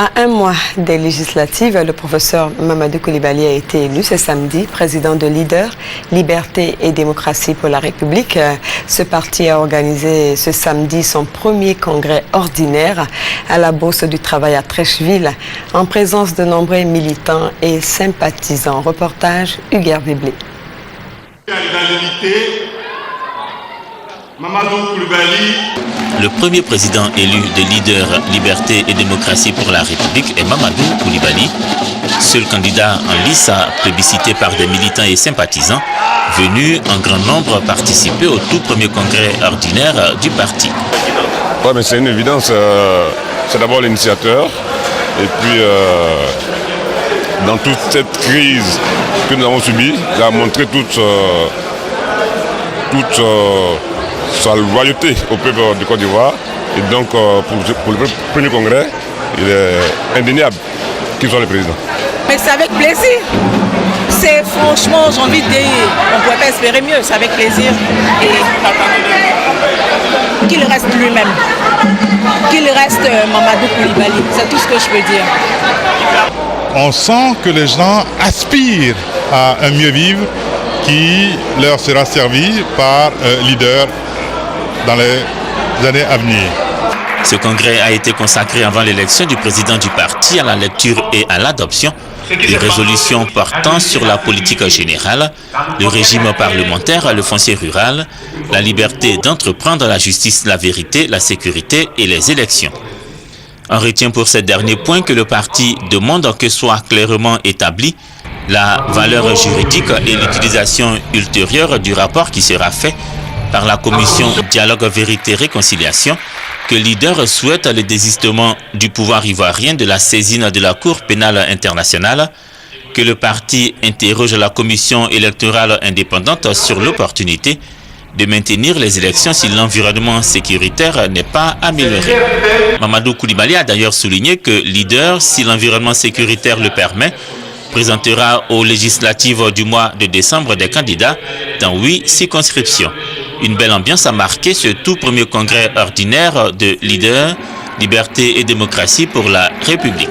À un mois des législatives, le professeur Mamadou Coulibaly a été élu ce samedi président de Leader, Liberté et Démocratie pour la République. Ce parti a organisé ce samedi son premier congrès ordinaire à la Bourse du Travail à Trècheville, en présence de nombreux militants et sympathisants. Reportage Hugues Biblé. Mamadou Coulibaly. Le premier président élu de Leader, Liberté et Démocratie pour la République est Mamadou Coulibaly, seul candidat en lice plébiscité par des militants et sympathisants, venus en grand nombre participer au tout premier congrès ordinaire du parti. Oui, mais c'est une évidence. C'est d'abord l'initiateur. Et puis, dans toute cette crise que nous avons subie, il a montré toute sa loyauté au peuple de Côte d'Ivoire. Et donc, pour le premier congrès, il est indéniable qu'il soit le président. Mais c'est avec plaisir. C'est franchement, j'ai envie de dire, on ne pouvait pas espérer mieux. C'est avec plaisir. Et qu'il reste lui-même. Qu'il reste Mamadou Coulibaly. C'est tout ce que je peux dire. On sent que les gens aspirent à un mieux vivre qui leur sera servi par Leader dans les années à venir. Ce congrès a été consacré avant l'élection du président du parti à la lecture et à l'adoption des résolutions portant sur la politique générale, le régime parlementaire, le foncier rural, la liberté d'entreprendre, la justice, la vérité, la sécurité et les élections. On retient pour ces derniers points que le parti demande que soit clairement établie la valeur juridique et l'utilisation ultérieure du rapport qui sera fait par la commission Dialogue, Vérité, Réconciliation, que Leader souhaite le désistement du pouvoir ivoirien de la saisine de la Cour pénale internationale, que le parti interroge la commission électorale indépendante sur l'opportunité de maintenir les élections si l'environnement sécuritaire n'est pas amélioré. Mamadou Coulibaly a d'ailleurs souligné que Leader, si l'environnement sécuritaire le permet, présentera aux législatives du mois de décembre des candidats dans 8 circonscriptions. Une belle ambiance a marqué ce tout premier congrès ordinaire de Leader, Liberté et Démocratie pour la République.